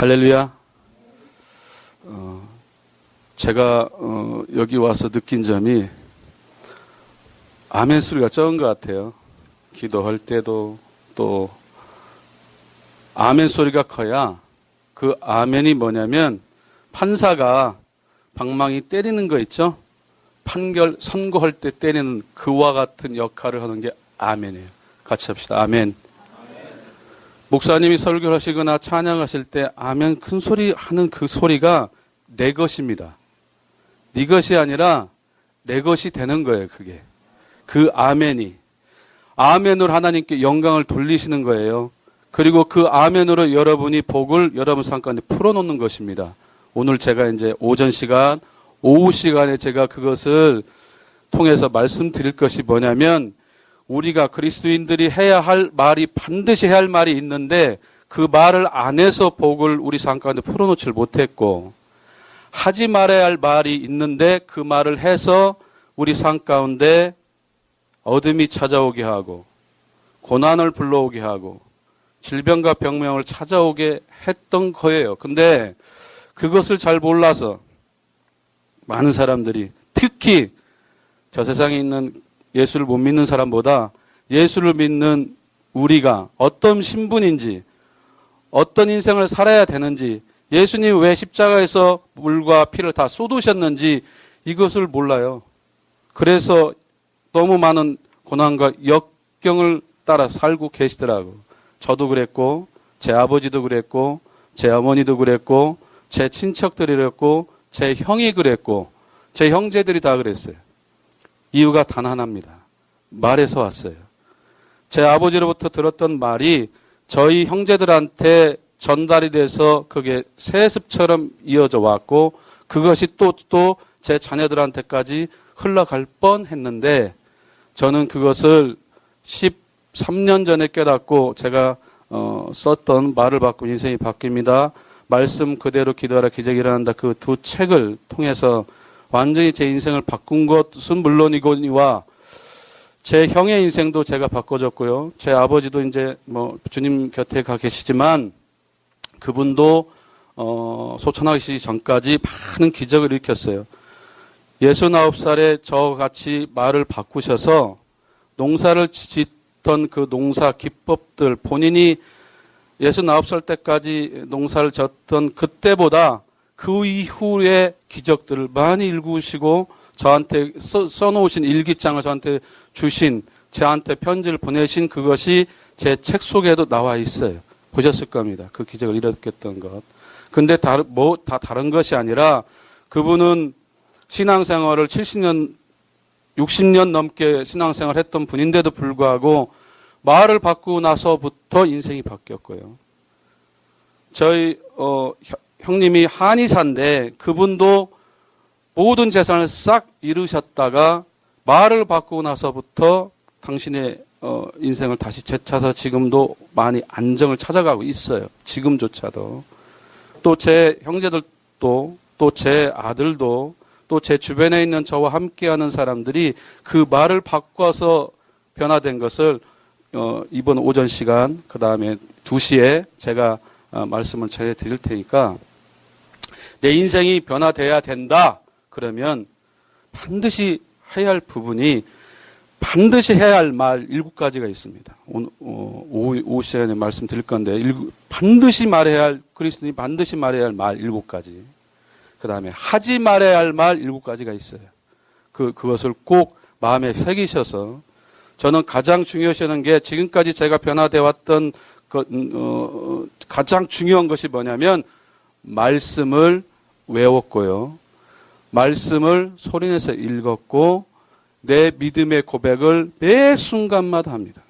할렐루야. 제가 여기 와서 느낀 점이 아멘 소리가 적은 것 같아요. 기도할 때도 또 아멘 소리가 커야 그 아멘이 뭐냐면 판사가 방망이 때리는 거 있죠? 판결 선고할 때 때리는 그와 같은 역할을 하는 게 아멘이에요. 같이 합시다. 아멘. 목사님이 설교를 하시거나 찬양하실 때 아멘 큰 소리 하는 그 소리가 내 것입니다. 네 것이 아니라 내 것이 되는 거예요. 그게. 그 아멘이. 아멘으로 하나님께 영광을 돌리시는 거예요. 그리고 그 아멘으로 여러분이 복을 여러분 삶 가운데 풀어놓는 것입니다. 오늘 제가 이제 오전 시간, 오후 시간에 제가 그것을 통해서 말씀드릴 것이 뭐냐면 우리가 그리스도인들이 해야 할 말이 반드시 해야 할 말이 있는데 그 말을 안 해서 복을 우리 삶 가운데 풀어놓지를 못했고 하지 말아야 할 말이 있는데 그 말을 해서 우리 삶 가운데 어둠이 찾아오게 하고 고난을 불러오게 하고 질병과 병명을 찾아오게 했던 거예요. 근데 그것을 잘 몰라서 많은 사람들이 특히 저 세상에 있는 예수를 못 믿는 사람보다 예수를 믿는 우리가 어떤 신분인지 어떤 인생을 살아야 되는지 예수님 왜 십자가에서 물과 피를 다 쏟으셨는지 이것을 몰라요. 그래서 너무 많은 고난과 역경을 따라 살고 계시더라고요. 저도 그랬고 제 아버지도 그랬고 제 어머니도 그랬고 제 친척들이 그랬고 제 형이 그랬고 제 형제들이 다 그랬어요. 이유가 단 하나입니다. 말에서 왔어요. 제 아버지로부터 들었던 말이 저희 형제들한테 전달이 돼서 그게 세습처럼 이어져 왔고 그것이 또 제 자녀들한테까지 흘러갈 뻔했는데 저는 그것을 13년 전에 깨닫고 제가 썼던 말을 받고 인생이 바뀝니다. 말씀 그대로 기도하라 기적이 일어난다. 그 두 책을 통해서 완전히 제 인생을 바꾼 것은 물론이거니와 제 형의 인생도 제가 바꿔줬고요. 제 아버지도 이제 뭐 주님 곁에 가 계시지만 그분도 소천하시기 전까지 많은 기적을 일으켰어요. 69살에 저같이 말을 바꾸셔서 농사를 짓던 그 농사 기법들 본인이 69살 때까지 농사를 졌던 그때보다 그 이후의 기적들을 많이 읽으시고 저한테 써놓으신 일기장을 저한테 주신 저한테 편지를 보내신 그것이 제 책 속에도 나와 있어요. 보셨을 겁니다. 그 기적을 일으켰던 것. 근데 다 다른 것이 아니라 그분은 신앙생활을 70년, 60년 넘게 신앙생활을 했던 분인데도 불구하고 말을 바꾸고 나서부터 인생이 바뀌었고요. 저희 형님이 한의사인데 그분도 모든 재산을 싹 잃으셨다가 말을 바꾸고 나서부터 당신의 인생을 다시 되찾아서 지금도 많이 안정을 찾아가고 있어요. 지금조차도. 또 제 형제들도 또 제 아들도 또 제 주변에 있는 저와 함께하는 사람들이 그 말을 바꿔서 변화된 것을 이번 오전 시간 그 다음에 2시에 제가 말씀을 전해드릴 테니까 내 인생이 변화돼야 된다. 그러면 반드시 해야 할 부분이 반드시 해야 할 말 7가지가 있습니다. 오후 시간에 말씀드릴 건데 반드시 말해야 할 그리스도인이 반드시 말해야 할 말 7가지. 그 다음에 하지 말아야 할 말 7가지가 있어요. 그것을 꼭 마음에 새기셔서 저는 가장 중요시하는 게 지금까지 제가 변화되어 왔던 가장 중요한 것이 뭐냐면 말씀을 외웠고요. 말씀을 소리내서 읽었고 내 믿음의 고백을 매 순간마다 합니다.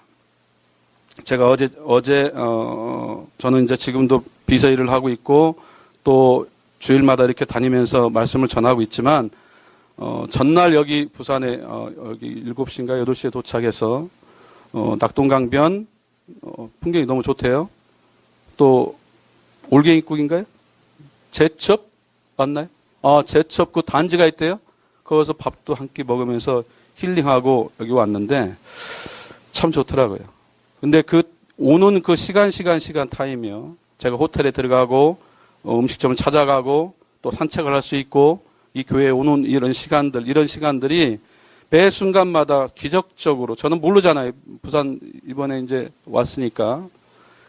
제가 어제 저는 이제 지금도 비서 일을 하고 있고 또 주일마다 이렇게 다니면서 말씀을 전하고 있지만 전날 여기 부산에 여기 7시인가 8시에 도착해서 낙동강변 풍경이 너무 좋대요. 또 올갱이국인가요? 제첩 맞나요? 제첩 그 단지가 있대요. 거기서 밥도 한 끼 먹으면서 힐링하고 여기 왔는데 참 좋더라고요. 근데 오는 그 시간 타임이요. 제가 호텔에 들어가고 음식점을 찾아가고 또 산책을 할 수 있고 이 교회에 오는 이런 시간들이 매 순간마다 기적적으로 저는 모르잖아요. 부산 이번에 이제 왔으니까.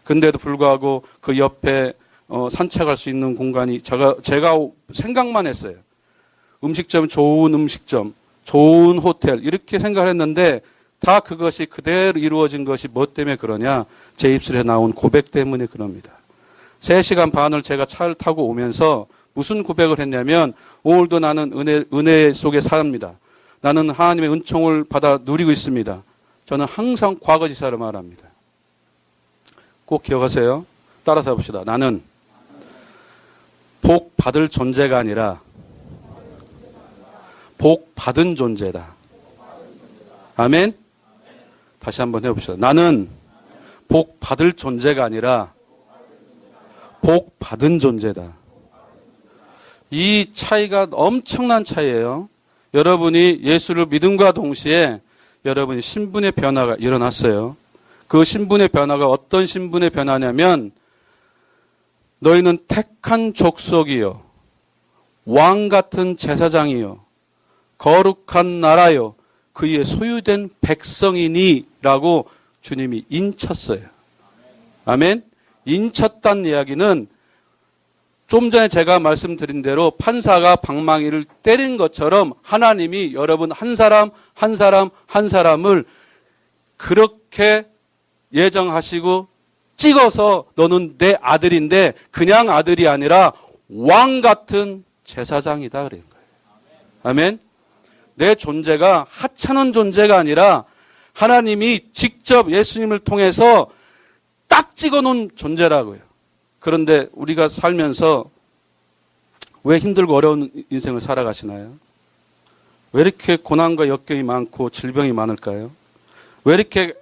근데도 불구하고 그 옆에 산책할 수 있는 공간이 제가 생각만 했어요. 좋은 음식점, 좋은 호텔 이렇게 생각을 했는데 다 그것이 그대로 이루어진 것이 뭐 때문에 그러냐? 제 입술에 나온 고백 때문에 그럽니다. 3시간 반을 제가 차를 타고 오면서 무슨 고백을 했냐면 오늘도 나는 은혜 속에 삽니다. 나는 하나님의 은총을 받아 누리고 있습니다. 저는 항상 과거지사를 말합니다. 꼭 기억하세요. 따라서 해봅시다. 나는 복 받을 존재가 아니라 복 받은 존재다. 아멘? 다시 한번 해봅시다. 나는 복 받을 존재가 아니라 복 받은 존재다. 이 차이가 엄청난 차이예요. 여러분이 예수를 믿음과 동시에 여러분이 신분의 변화가 일어났어요. 그 신분의 변화가 어떤 신분의 변화냐면 너희는 택한 족속이요 왕 같은 제사장이요 거룩한 나라요 그의 소유된 백성이니 라고 주님이 인쳤어요. 아멘. 인쳤다는 이야기는 좀 전에 제가 말씀드린 대로 판사가 방망이를 때린 것처럼 하나님이 여러분 한 사람을 그렇게 예정하시고 찍어서 너는 내 아들인데 그냥 아들이 아니라 왕 같은 제사장이다 그런 거예요. 아멘. 내 존재가 하찮은 존재가 아니라 하나님이 직접 예수님을 통해서 딱 찍어놓은 존재라고요. 그런데 우리가 살면서 왜 힘들고 어려운 인생을 살아가시나요? 왜 이렇게 고난과 역경이 많고 질병이 많을까요? 왜 이렇게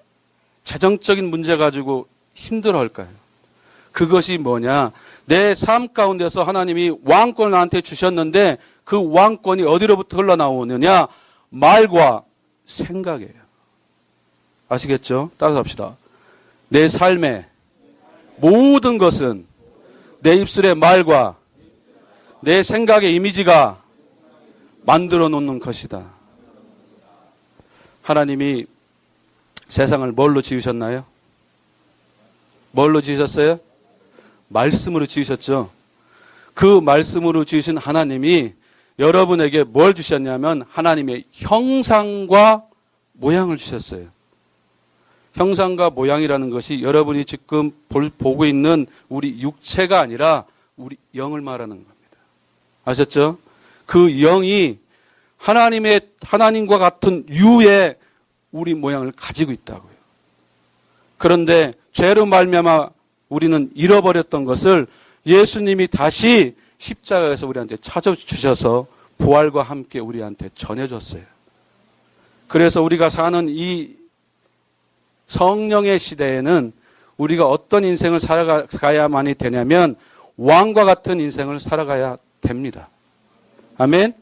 재정적인 문제 가지고 힘들어할까요? 그것이 뭐냐? 내 삶 가운데서 하나님이 왕권을 나한테 주셨는데 그 왕권이 어디로부터 흘러나오느냐? 말과 생각이에요. 아시겠죠? 따라서 합시다. 내 삶의 모든 것은 내 입술의 말과 내 생각의 이미지가 만들어 놓는 것이다. 하나님이 세상을 뭘로 지으셨나요? 뭘로 지으셨어요? 말씀으로 지으셨죠. 그 말씀으로 지으신 하나님이 여러분에게 뭘 주셨냐면 하나님의 형상과 모양을 주셨어요. 형상과 모양이라는 것이 여러분이 지금 보고 있는 우리 육체가 아니라 우리 영을 말하는 겁니다. 아셨죠? 그 영이 하나님과 같은 유의 우리 모양을 가지고 있다고요. 그런데 죄로 말미암아 우리는 잃어버렸던 것을 예수님이 다시 십자가에서 우리한테 찾아주셔서 부활과 함께 우리한테 전해줬어요. 그래서 우리가 사는 이 성령의 시대에는 우리가 어떤 인생을 살아가야만이 되냐면 왕과 같은 인생을 살아가야 됩니다. 아멘?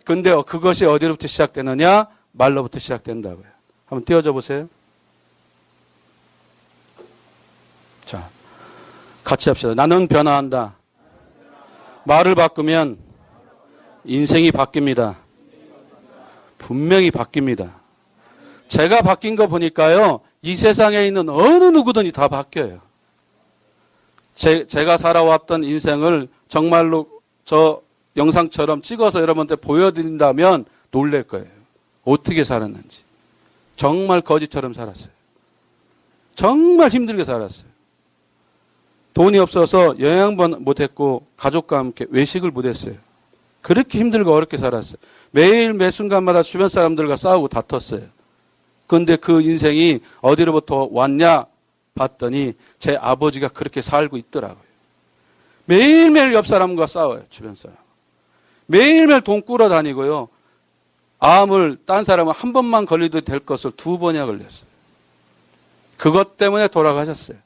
근데 그것이 어디로부터 시작되느냐? 말로부터 시작된다고요. 한번 띄워줘 보세요. 자, 같이 합시다. 나는 변화한다. 말을 바꾸면 인생이 바뀝니다. 분명히 바뀝니다. 제가 바뀐 거 보니까요. 이 세상에 있는 어느 누구든지 다 바뀌어요. 제가 살아왔던 인생을 정말로 저 영상처럼 찍어서 여러분한테 보여드린다면 놀랄 거예요. 어떻게 살았는지. 정말 거지처럼 살았어요. 정말 힘들게 살았어요. 돈이 없어서 여행 한번 못했고 가족과 함께 외식을 못했어요. 그렇게 힘들고 어렵게 살았어요. 매일 매 순간마다 주변 사람들과 싸우고 다퉜어요. 그런데 그 인생이 어디로부터 왔냐 봤더니 제 아버지가 그렇게 살고 있더라고요. 매일매일 옆 사람과 싸워요. 주변 사람. 매일매일 돈 꾸러 다니고요. 암을 딴 사람은 한 번만 걸려도 될 것을 2번이나 걸렸어요. 그것 때문에 돌아가셨어요.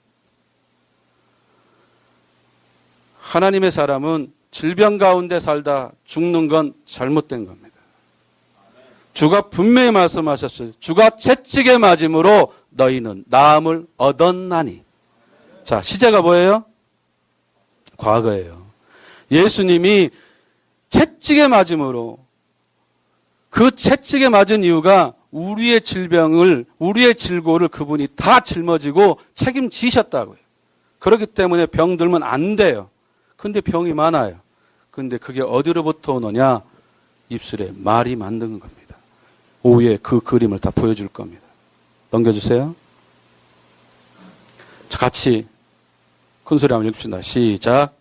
하나님의 사람은 질병 가운데 살다 죽는 건 잘못된 겁니다. 주가 분명히 말씀하셨어요. 주가 채찍에 맞음으로 너희는 나음을 얻었나니. 자, 시제가 뭐예요? 과거예요. 예수님이 채찍에 맞음으로 그 채찍에 맞은 이유가 우리의 질병을, 우리의 질고를 그분이 다 짊어지고 책임지셨다고요. 그렇기 때문에 병 들면 안 돼요. 근데 병이 많아요. 근데 그게 어디로부터 오느냐? 입술에 말이 만든 겁니다. 오후에 그 그림을 다 보여줄 겁니다. 넘겨주세요. 자, 같이 큰 소리 한번 읽읍시다. 시작.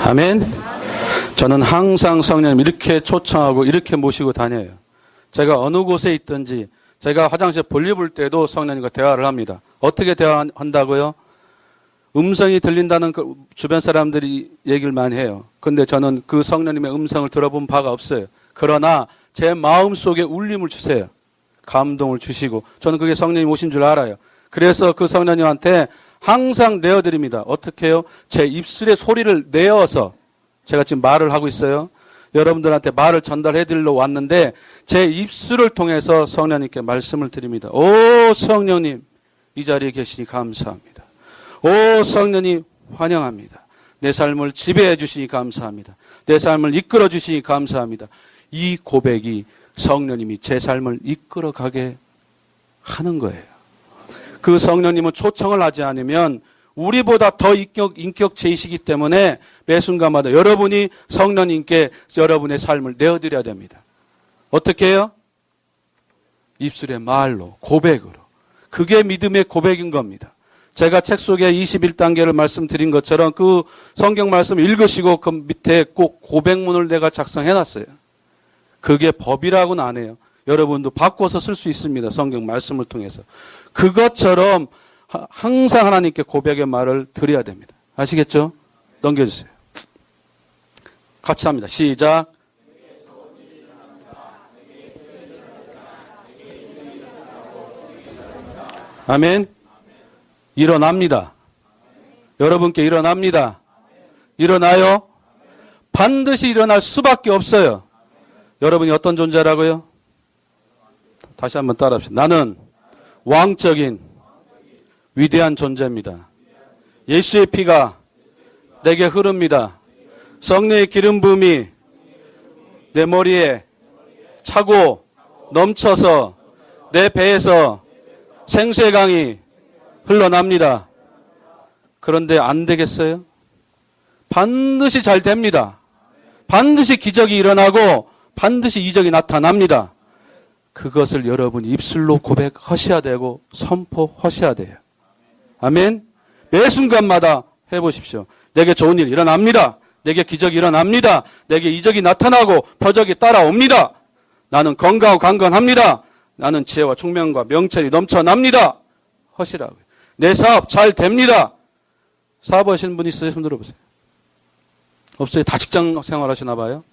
아멘. 저는 항상 성령님 이렇게 초청하고 이렇게 모시고 다녀요. 제가 어느 곳에 있든지 제가 화장실 볼일 볼 때도 성령님과 대화를 합니다. 어떻게 대화한다고요? 음성이 들린다는 그 주변 사람들이 얘기를 많이 해요. 근데 저는 그 성령님의 음성을 들어본 바가 없어요. 그러나 제 마음속에 울림을 주세요. 감동을 주시고 저는 그게 성령님 오신 줄 알아요. 그래서 그 성령님한테 항상 내어드립니다. 어떻게 해요? 제 입술에 소리를 내어서 제가 지금 말을 하고 있어요. 여러분들한테 말을 전달해드리러 왔는데 제 입술을 통해서 성령님께 말씀을 드립니다. 오 성령님 이 자리에 계시니 감사합니다. 오 성령님 환영합니다. 내 삶을 지배해 주시니 감사합니다. 내 삶을 이끌어 주시니 감사합니다. 이 고백이 성령님이 제 삶을 이끌어가게 하는 거예요. 그 성령님은 초청을 하지 않으면 우리보다 더 인격체이시기 때문에 매 순간마다 여러분이 성령님께 여러분의 삶을 내어드려야 됩니다. 어떻게 해요? 입술의 말로, 고백으로. 그게 믿음의 고백인 겁니다. 제가 책 속에 21단계를 말씀드린 것처럼 그 성경 말씀 읽으시고 그 밑에 꼭 고백문을 내가 작성해놨어요. 그게 법이라고는 안 해요. 여러분도 바꿔서 쓸 수 있습니다. 성경 말씀을 통해서. 그것처럼 항상 하나님께 고백의 말을 드려야 됩니다. 아시겠죠? 넘겨주세요. 같이 합니다. 시작. 아멘. 일어납니다. 여러분께 일어납니다. 일어나요? 반드시 일어날 수밖에 없어요. 여러분이 어떤 존재라고요? 다시 한번 따라합시다. 나는 왕적인 위대한 존재입니다. 예수의 피가 내게 흐릅니다. 성령의 기름 부음이 내 머리에 차고 넘쳐서 내 배에서 생수의 강이 흘러납니다. 그런데 안 되겠어요? 반드시 잘 됩니다. 반드시 기적이 일어나고 반드시 이적이 나타납니다. 그것을 여러분이 입술로 고백하셔야 되고 선포하셔야 돼요. 아멘. 매 순간마다 해보십시오. 내게 좋은 일 일어납니다. 내게 기적이 일어납니다. 내게 이적이 나타나고 표적이 따라옵니다. 나는 건강하고 강건합니다. 나는 지혜와 총명과 명철이 넘쳐납니다. 하시라고요. 내 사업 잘 됩니다. 사업하시는 분 있어요? 손 들어보세요. 없어요? 다 직장 생활 하시나 봐요?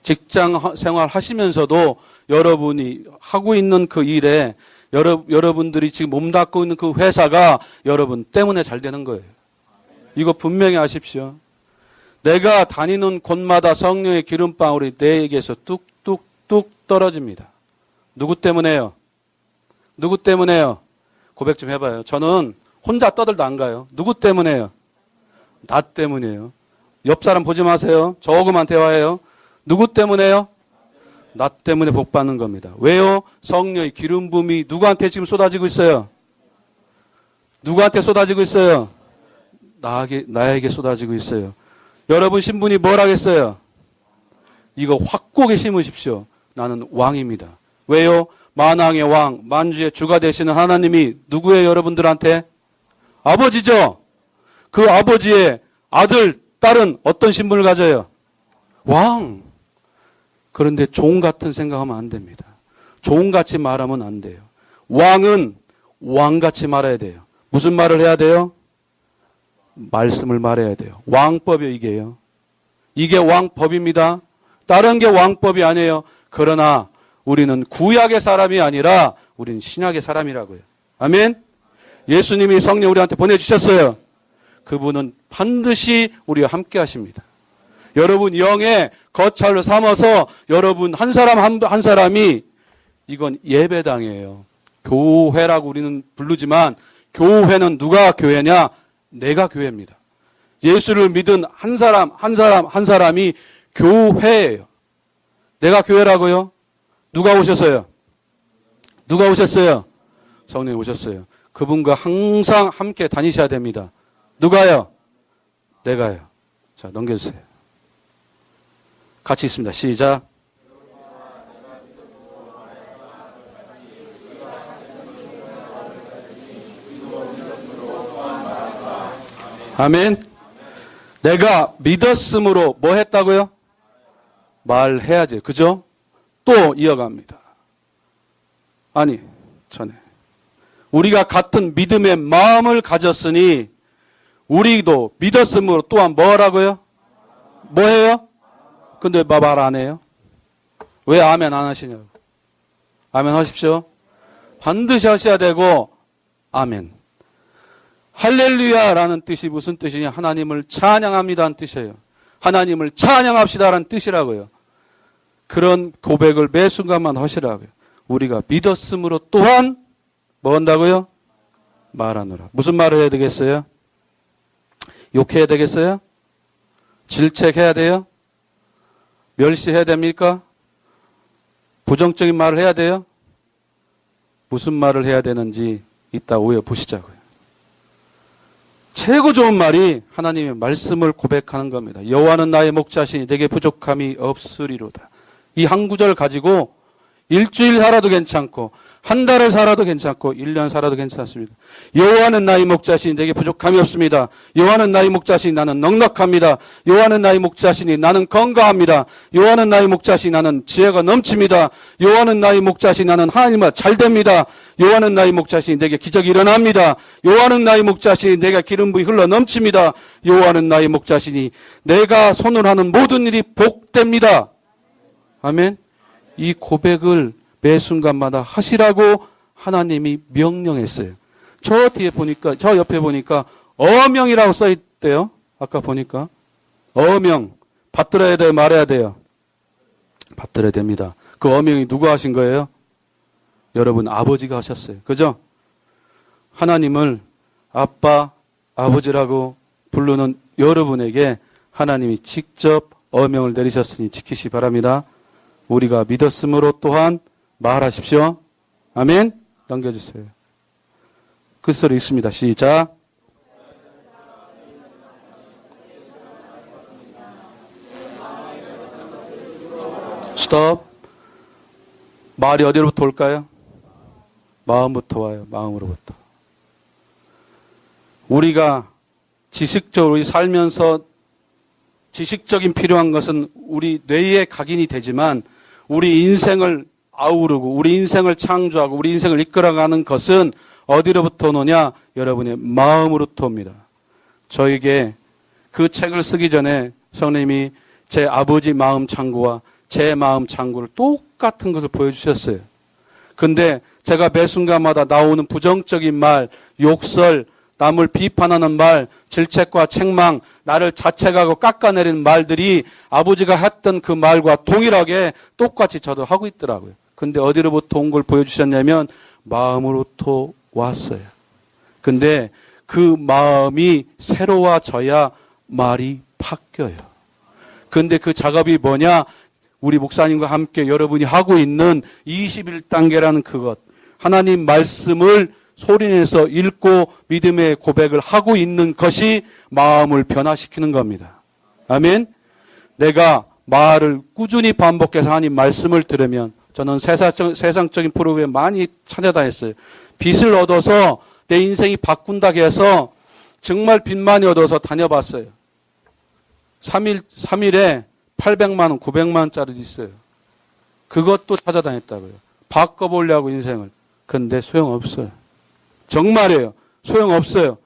직장 생활 하시면서도 여러분이 하고 있는 그 일에 여러분들이 지금 몸담고 있는 그 회사가 여러분 때문에 잘 되는 거예요. 이거 분명히 아십시오. 내가 다니는 곳마다 성령의 기름방울이 내게서 뚝뚝뚝 떨어집니다. 누구 때문에요? 누구 때문에요? 고백 좀 해봐요. 저는 혼자 떠들도 안 가요. 누구 때문에요? 나 때문이에요. 옆 사람 보지 마세요. 저하고만 대화해요. 누구 때문에요? 나 때문에 복 받는 겁니다. 왜요? 성령의 기름 부음이 누구한테 지금 쏟아지고 있어요? 누구한테 쏟아지고 있어요? 나에게 쏟아지고 있어요. 여러분 신분이 뭘 하겠어요? 이거 확고하게 심으십시오. 나는 왕입니다. 왜요? 만왕의 왕, 만주의 주가 되시는 하나님이 누구예요, 여러분들한테? 아버지죠? 그 아버지의 아들, 딸은 어떤 신분을 가져요? 왕. 그런데 종 같은 생각하면 안 됩니다. 종같이 말하면 안 돼요. 왕은 왕같이 말해야 돼요. 무슨 말을 해야 돼요? 말씀을 말해야 돼요. 왕법이 이게요. 이게 왕법입니다. 다른 게 왕법이 아니에요. 그러나 우리는 구약의 사람이 아니라 우리는 신약의 사람이라고요. 아멘? 예수님이 성령 우리한테 보내주셨어요. 그분은 반드시 우리와 함께 하십니다. 여러분 영의 거찰로 삼아서 여러분 한 사람 한 사람이 이건 예배당이에요. 교회라고 우리는 부르지만 교회는 누가 교회냐? 내가 교회입니다. 예수를 믿은 한 사람이 교회예요. 내가 교회라고요? 누가 오셨어요? 누가 오셨어요? 성령이 오셨어요. 그분과 항상 함께 다니셔야 됩니다. 누가요? 내가요. 자, 넘겨주세요. 같이 있습니다. 시작. 아멘. 내가 믿었으므로 뭐 했다고요? 말해야지. 그죠? 또 이어갑니다. 아니, 전에. 우리가 같은 믿음의 마음을 가졌으니 우리도 믿었으므로 또한 뭐라고요? 뭐해요? 근데 말 안 해요? 왜 아멘 안 하시냐고. 아멘 하십시오. 반드시 하셔야 되고 아멘. 할렐루야라는 뜻이 무슨 뜻이냐? 하나님을 찬양합니다라는 뜻이에요. 하나님을 찬양합시다라는 뜻이라고요. 그런 고백을 매 순간만 하시라고요. 우리가 믿었으므로 또한 뭐 한다고요? 말하노라. 무슨 말을 해야 되겠어요? 욕해야 되겠어요? 질책해야 돼요? 멸시해야 됩니까? 부정적인 말을 해야 돼요? 무슨 말을 해야 되는지 이따 오해 보시자고요. 최고 좋은 말이 하나님의 말씀을 고백하는 겁니다. 여호와는 나의 목자시니 내게 부족함이 없으리로다. 이 한 구절 가지고 일주일 살아도 괜찮고 한 달을 살아도 괜찮고 1년 살아도 괜찮습니다. 여호와는 나의 목자시니 내게 부족함이 없습니다. 여호와는 나의 목자시니 나는 넉넉합니다. 여호와는 나의 목자시니 나는 건강합니다. 여호와는 나의 목자시니 나는 지혜가 넘칩니다. 여호와는 나의 목자시니 나는 하나님과 잘 됩니다. 여호와는 나의 목자시니 내게 기적이 일어납니다. 여호와는 나의 목자시니 내가 기름 부이 흘러 넘칩니다. 여호와는 나의 목자시니 내가 손을 하는 모든 일이 복됩니다. 아멘. 이 고백을 매 순간마다 하시라고 하나님이 명령했어요. 저 뒤에 보니까, 저 옆에 보니까 어명이라고 써있대요. 아까 보니까. 어명. 받들어야 돼요? 말해야 돼요? 받들어야 됩니다. 그 어명이 누가 하신 거예요? 여러분 아버지가 하셨어요. 그죠? 하나님을 아빠, 아버지라고 부르는 여러분에게 하나님이 직접 어명을 내리셨으니 지키시 바랍니다. 우리가 믿었으므로 또한 말하십시오. 아멘. 넘겨주세요. 그 소리 있습니다. 시작. 스톱. 말이 어디로부터 올까요? 마음부터 와요. 마음으로부터. 우리가 지식적으로 살면서 지식적인 필요한 것은 우리 뇌에 각인이 되지만 우리 인생을 아우르고 우리 인생을 창조하고 우리 인생을 이끌어가는 것은 어디로부터 오느냐? 여러분의 마음으로부터 옵니다. 저에게 그 책을 쓰기 전에 성령님이 제 아버지 마음 창고와 제 마음 창고를 똑같은 것을 보여주셨어요. 근데 제가 매 순간마다 나오는 부정적인 말, 욕설, 남을 비판하는 말, 질책과 책망, 나를 자책하고 깎아내리는 말들이 아버지가 했던 그 말과 동일하게 똑같이 저도 하고 있더라고요. 근데 어디로부터 온 걸 보여주셨냐면 마음으로부터 왔어요. 근데 그 마음이 새로워져야 말이 바뀌어요. 근데 그 작업이 뭐냐? 우리 목사님과 함께 여러분이 하고 있는 21단계라는 그것. 하나님 말씀을 소리내서 읽고 믿음의 고백을 하고 있는 것이 마음을 변화시키는 겁니다. 아멘. 내가 말을 꾸준히 반복해서 하나님 말씀을 들으면 저는 세상적인 프로그램 많이 찾아다녔어요. 빚을 얻어서 내 인생이 바꾼다고 해서 정말 빚 많이 얻어서 다녀봤어요. 3일에 800만 원, 900만 원짜리도 있어요. 그것도 찾아다녔다고요. 바꿔보려고 인생을. 근데 소용없어요. 정말이에요. 소용없어요.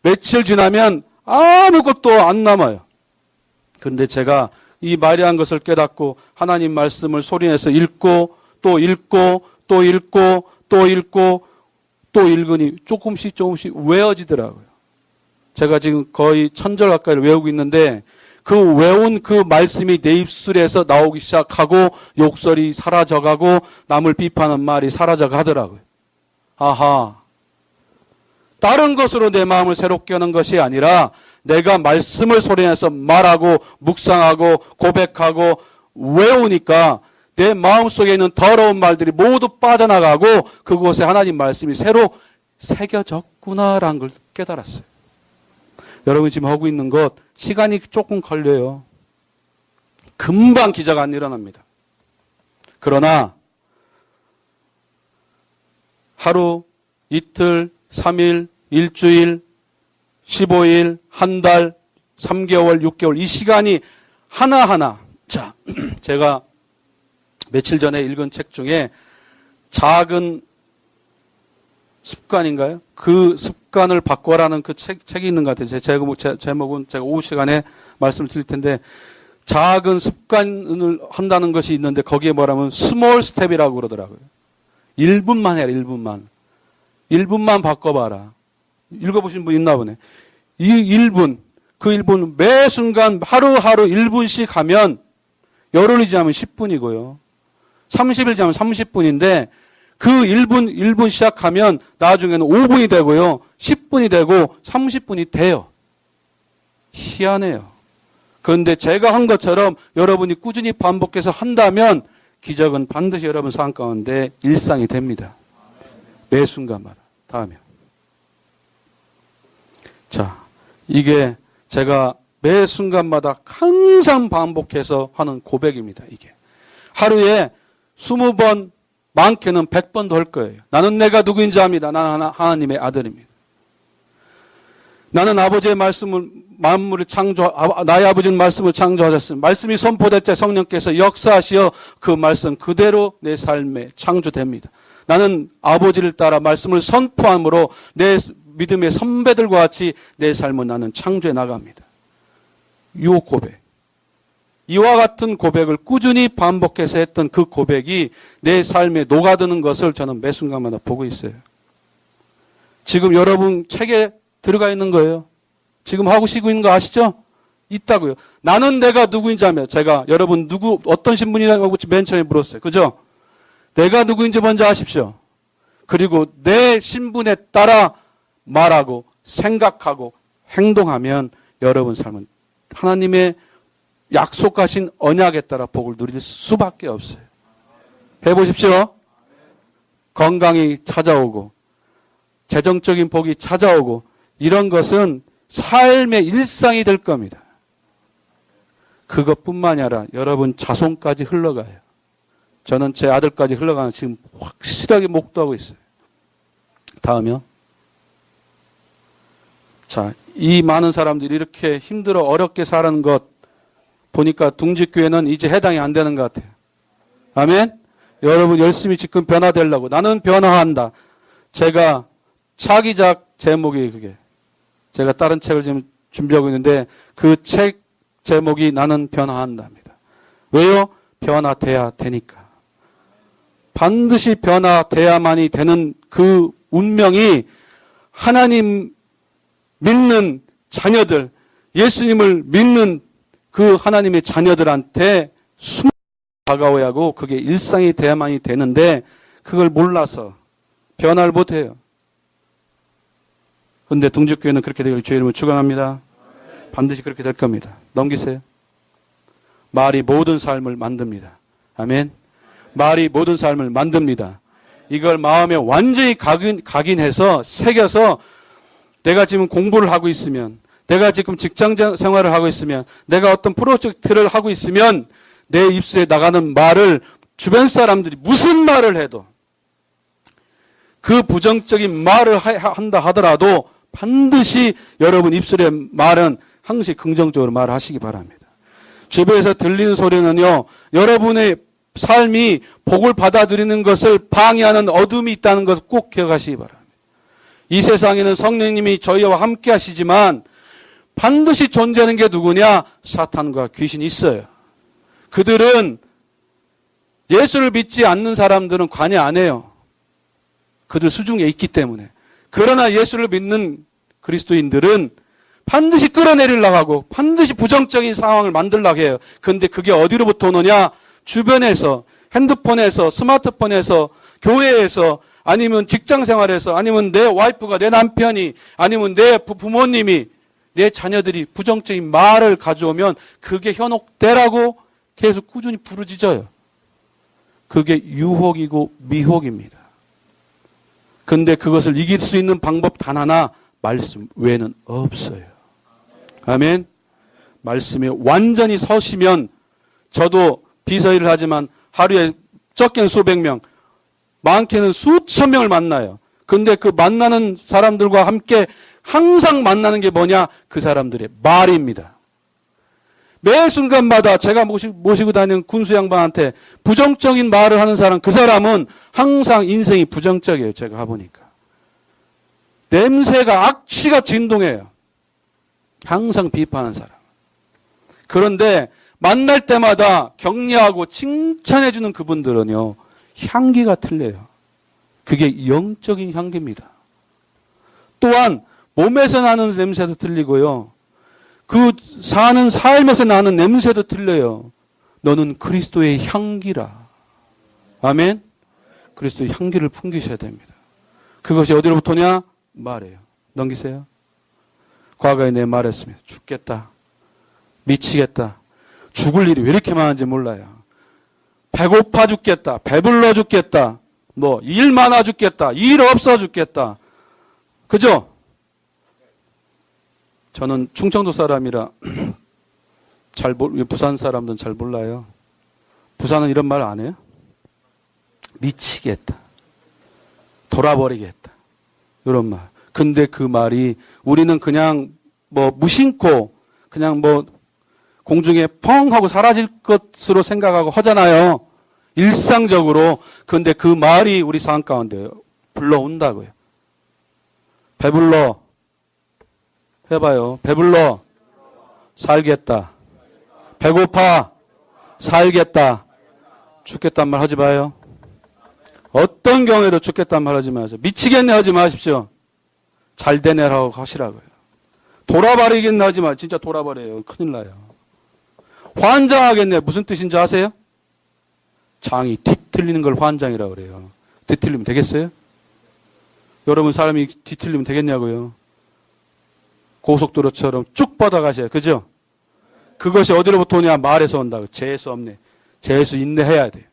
며칠 지나면 아무것도 안 남아요. 근데 제가 이 마리아한 것을 깨닫고 하나님 말씀을 소리내서 읽고 또 읽고 또 읽고 또 읽고 또 읽으니 조금씩 외워지더라고요. 제가 지금 거의 1000절 가까이를 외우고 있는데 그 외운 그 말씀이 내 입술에서 나오기 시작하고 욕설이 사라져가고 남을 비판하는 말이 사라져가더라고요. 아하. 다른 것으로 내 마음을 새롭게 하는 것이 아니라 내가 말씀을 소리내서 말하고 묵상하고 고백하고 외우니까 내 마음속에 있는 더러운 말들이 모두 빠져나가고 그곳에 하나님 말씀이 새로 새겨졌구나라는 걸 깨달았어요. 여러분이 지금 하고 있는 것 시간이 조금 걸려요. 금방 기자가 안 일어납니다. 그러나 하루, 이틀, 3일, 일주일, 15일, 한 달, 3개월, 6개월 이 시간이 하나하나 자, 제가 며칠 전에 읽은 책 중에 작은 습관인가요? 그 습관을 바꿔라는 그 책이 있는 것 같아요. 제목은 제가 오후 시간에 말씀을 드릴 텐데 작은 습관을 한다는 것이 있는데 거기에 뭐라면 스몰 스텝이라고 그러더라고요. 1분만 해라. 1분만 바꿔봐라. 읽어보신 분 있나 보네. 이 1분, 그 1분 매 순간 하루하루 1분씩 하면 열흘이 지나면 10분이고요. 30일 지나면 30분인데 그 1분 시작하면 나중에는 5분이 되고요. 10분이 되고 30분이 돼요. 희한해요. 그런데 제가 한 것처럼 여러분이 꾸준히 반복해서 한다면 기적은 반드시 여러분 삶 가운데 일상이 됩니다. 매 순간마다. 다음이요. 자, 이게 제가 매 순간마다 항상 반복해서 하는 고백입니다. 이게. 하루에 20번, 많게는 100번도 할 거예요. 나는 내가 누구인지 압니다. 나는 하나님의 아들입니다. 나는 아버지의 말씀을, 만물을 나의 아버지는 말씀을 창조하셨습니다. 말씀이 선포될 때 성령께서 역사하시어 그 말씀 그대로 내 삶에 창조됩니다. 나는 아버지를 따라 말씀을 선포함으로 내 믿음의 선배들과 같이 내 삶을 나는 창조해 나갑니다. 이 고백. 이와 같은 고백을 꾸준히 반복해서 했던 그 고백이 내 삶에 녹아드는 것을 저는 매 순간마다 보고 있어요. 지금 여러분 책에 들어가 있는 거예요. 지금 하고 쉬고 있는 거 아시죠? 있다고요. 나는 내가 누구인지 알면 제가 여러분 어떤 신분이라고 맨 처음에 물었어요. 그죠? 내가 누구인지 먼저 아십시오. 그리고 내 신분에 따라 말하고 생각하고 행동하면 여러분 삶은 하나님의 약속하신 언약에 따라 복을 누릴 수밖에 없어요. 해보십시오. 건강이 찾아오고 재정적인 복이 찾아오고 이런 것은 삶의 일상이 될 겁니다. 그것뿐만이 아니라 여러분 자손까지 흘러가요. 저는 제 아들까지 흘러가는 지금 확실하게 목도하고 있어요. 다음이요. 자, 이 많은 사람들이 이렇게 힘들어 어렵게 사는 것 보니까 둥직교회는 이제 해당이 안 되는 것 같아요. 아멘? 여러분 열심히 지금 변화되려고 나는 변화한다. 제가 차기작 제목이 그게 제가 다른 책을 지금 준비하고 있는데 그 책 제목이 나는 변화한답니다. 왜요? 변화돼야 되니까. 반드시 변화돼야만이 되는 그 운명이 하나님 믿는 자녀들, 예수님을 믿는 그 하나님의 자녀들한테 숨 다가와야 하고 그게 일상이 돼야만이 되는데 그걸 몰라서 변화를 못해요. 그런데 둥직교회는 그렇게 되기를 주의 이름으로 축원합니다. 반드시 그렇게 될 겁니다. 넘기세요. 말이 모든 삶을 만듭니다. 아멘. 말이 모든 삶을 만듭니다. 이걸 마음에 완전히 각인해서 새겨서 내가 지금 공부를 하고 있으면 내가 지금 직장 생활을 하고 있으면 내가 어떤 프로젝트를 하고 있으면 내 입술에 나가는 말을 주변 사람들이 무슨 말을 해도 그 부정적인 말을 한다 하더라도 반드시 여러분 입술의 말은 항상 긍정적으로 말하시기 바랍니다. 주변에서 들리는 소리는요, 여러분의 삶이 복을 받아들이는 것을 방해하는 어둠이 있다는 것을 꼭 기억하시기 바랍니다. 이 세상에는 성령님이 저희와 함께 하시지만 반드시 존재하는 게 누구냐? 사탄과 귀신이 있어요. 그들은 예수를 믿지 않는 사람들은 관여 안 해요. 그들 수중에 있기 때문에. 그러나 예수를 믿는 그리스도인들은 반드시 끌어내리려고 하고 반드시 부정적인 상황을 만들려고 해요. 그런데 그게 어디로부터 오느냐? 주변에서, 핸드폰에서, 스마트폰에서, 교회에서, 아니면 직장 생활에서, 아니면 내 와이프가, 내 남편이, 아니면 내 부모님이, 내 자녀들이 부정적인 말을 가져오면 그게 현혹되라고 계속 꾸준히 부르짖어요. 그게 유혹이고 미혹입니다. 근데 그것을 이길 수 있는 방법 단 하나, 말씀 외에는 없어요. 아멘. 말씀에 완전히 서시면, 저도 비서일을 하지만 하루에 적게는 수백 명, 많게는 수천 명을 만나요. 근데 그 만나는 사람들과 함께 항상 만나는 게 뭐냐? 그 사람들의 말입니다. 매 순간마다 제가 모시고 다니는 군수 양반한테 부정적인 말을 하는 사람, 그 사람은 항상 인생이 부정적이에요. 제가 가보니까. 냄새가 악취가 진동해요. 항상 비판하는 사람. 그런데 만날 때마다 격려하고 칭찬해주는 그분들은요, 향기가 틀려요. 그게 영적인 향기입니다. 또한 몸에서 나는 냄새도 틀리고요. 그 사는 삶에서 나는 냄새도 틀려요. 너는 그리스도의 향기라. 아멘. 그리스도의 향기를 풍기셔야 됩니다. 그것이 어디로부터 오냐? 말이에요. 넘기세요. 과거에 내 말했습니다. 죽겠다. 미치겠다. 죽을 일이 왜 이렇게 많은지 몰라요. 배고파 죽겠다. 배불러 죽겠다. 뭐 일 많아 죽겠다. 일 없어 죽겠다. 그죠? 저는 충청도 사람이라 부산 사람들은 잘 몰라요. 부산은 이런 말 안 해요? 미치겠다. 돌아버리겠다. 이런 말. 근데 그 말이 우리는 그냥 뭐 무심코 그냥 뭐 공중에 펑 하고 사라질 것으로 생각하고 하잖아요. 일상적으로. 근데 그 말이 우리 삶 가운데 불러온다고요. 배불러. 해봐요. 배불러. 살겠다. 배고파. 살겠다. 죽겠단 말 하지 마요. 어떤 경우에도 죽겠단 말 하지 마세요. 미치겠네 하지 마십시오. 잘 되네라고 하시라고요. 돌아버리겠네 하지 마. 진짜 돌아버려요. 큰일 나요. 환장하겠네. 무슨 뜻인지 아세요? 장이 뒤틀리는 걸 환장이라고 그래요. 뒤틀리면 되겠어요? 여러분 사람이 뒤틀리면 되겠냐고요? 고속도로처럼 쭉 뻗어가셔요. 그죠? 그것이 어디로부터 오냐? 말에서 온다고. 재수 없네. 재수 인내해야 돼요.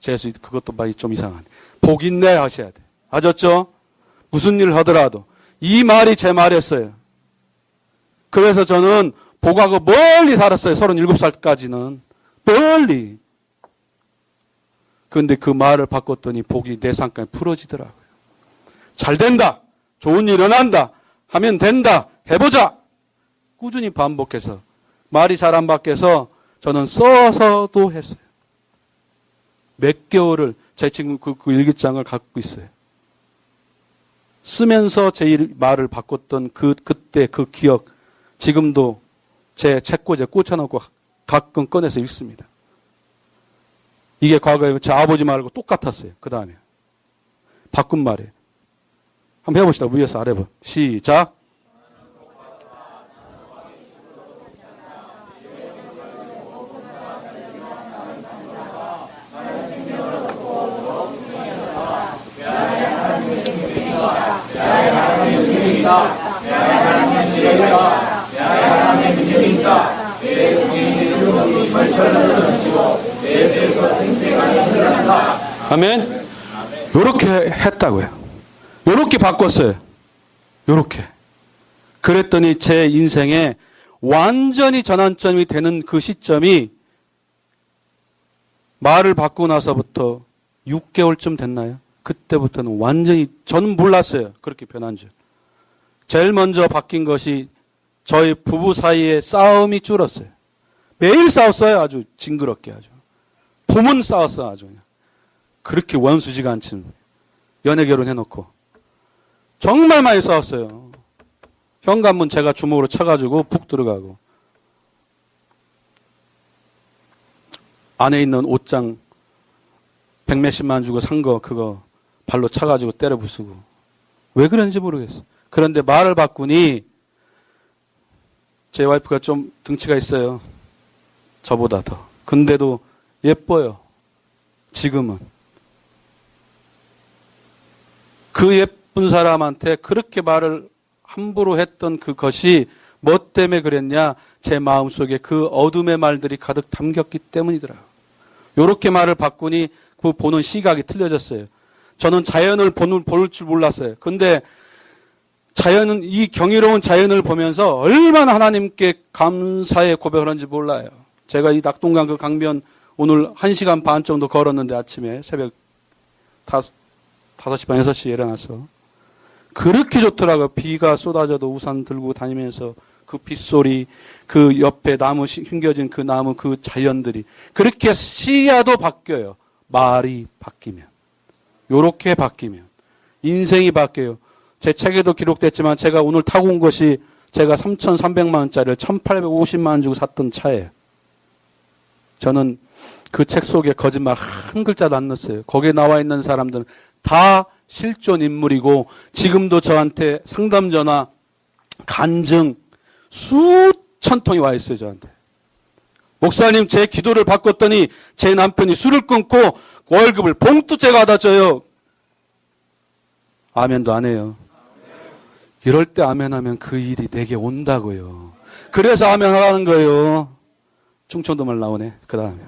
재수 그것도 많이 좀 이상하네. 복 인내 하셔야 돼요. 아셨죠? 무슨 일을 하더라도. 이 말이 제 말이었어요. 그래서 저는 복하고 멀리 살았어요. 37살까지는. 멀리. 그런데 그 말을 바꿨더니 복이 내 삶까지 풀어지더라고요. 잘 된다. 좋은 일 일어난다. 하면 된다. 해보자. 꾸준히 반복해서 말이 잘 안 바뀌어서 저는 써서도 했어요. 몇 개월을 제 지금 그 일기장을 갖고 있어요. 쓰면서 제 말을 바꿨던 그때 그 기억 지금도 제 책꽂이에 꽂혀놓고 가끔 꺼내서 읽습니다. 이게 과거에 제 아버지 말고 똑같았어요. 그 다음에 바꾼 말이에요. 한번 해봅시다. 위에서 아래로. 시작. 아멘. 요렇게 했다고요. 요렇게 바꿨어요. 요렇게. 그랬더니 제 인생에 완전히 전환점이 되는 그 시점이 말을 바꾸고 나서부터 6개월쯤 됐나요? 그때부터는 완전히 저는 몰랐어요. 그렇게 변한 줄. 제일 먼저 바뀐 것이 저희 부부 사이에 싸움이 줄었어요. 매일 싸웠어요. 아주 징그럽게 아주. 봄은 싸웠어 아주. 그렇게 원수지가 않지. 연애 결혼해놓고. 정말 많이 싸웠어요. 현관문 제가 주먹으로 쳐가지고 푹 들어가고. 안에 있는 옷장 100몇십만 주고 산 거 그거 발로 차가지고 때려 부수고 왜 그런지 모르겠어요. 그런데 말을 바꾸니 제 와이프가 좀 등치가 있어요. 저보다 더. 근데도 예뻐요. 지금은. 그 예쁜 사람한테 그렇게 말을 함부로 했던 그것이 뭐 때문에 그랬냐? 제 마음속에 그 어둠의 말들이 가득 담겼기 때문이더라. 요렇게 말을 바꾸니 그 보는 시각이 틀려졌어요. 저는 자연을 볼 줄 몰랐어요. 근데 자연은, 이 경이로운 자연을 보면서 얼마나 하나님께 감사의 고백을 하는지 몰라요. 제가 이 낙동강 그 강변 오늘 1시간 반 정도 걸었는데 아침에 새벽 5시 반, 6시에 일어나서. 그렇게 좋더라고요. 비가 쏟아져도 우산 들고 다니면서 그 빗소리, 그 옆에 나무 휘겨진 그 나무, 그 자연들이. 그렇게 시야도 바뀌어요. 말이 바뀌면. 요렇게 바뀌면. 인생이 바뀌어요. 제 책에도 기록됐지만 제가 오늘 타고 온 것이 제가 3,300만 원짜리를 1,850만 원 주고 샀던 차예요. 저는 그 책 속에 거짓말 한 글자도 안 넣었어요. 거기에 나와 있는 사람들은 다 실존 인물이고 지금도 저한테 상담 전화, 간증 수천 통이 와 있어요. 저한테. 목사님 제 기도를 바꿨더니 제 남편이 술을 끊고 월급을 봉투째 갖다 줘요. 아멘도 안 해요. 이럴 때 아멘하면 그 일이 내게 온다고요. 그래서 아멘하라는 거예요. 충청도 말 나오네. 그 다음에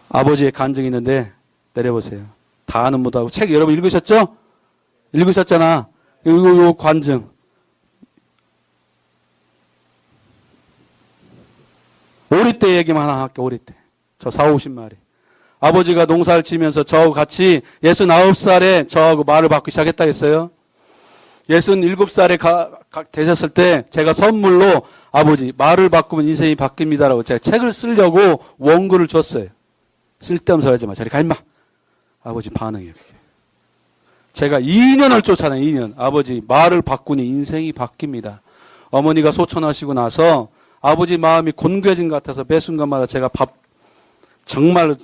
아버지의 간증이 있는데 내려보세요. 다 아는 못하고 책 여러분 읽으셨죠? 읽으셨잖아. 요 간증. 오리떼 얘기만 하나 할게. 오리떼. 저 40~50마리. 아버지가 농사를 지면서 저하고 같이 69살에 저하고 말을 바꾸기 시작했다 했어요. 67살에 되셨을 때 제가 선물로 아버지 말을 바꾸면 인생이 바뀝니다라고 제가 책을 쓰려고 원고를 줬어요. 쓸데없는 소리 하지 마. 저리 가 임마. 아버지 반응이에요. 그게. 제가 2년을 쫓아내요. 2년. 아버지 말을 바꾸니 인생이 바뀝니다. 어머니가 소천하시고 나서 아버지 마음이 곤괴진 것 같아서 매 순간마다 제가 정말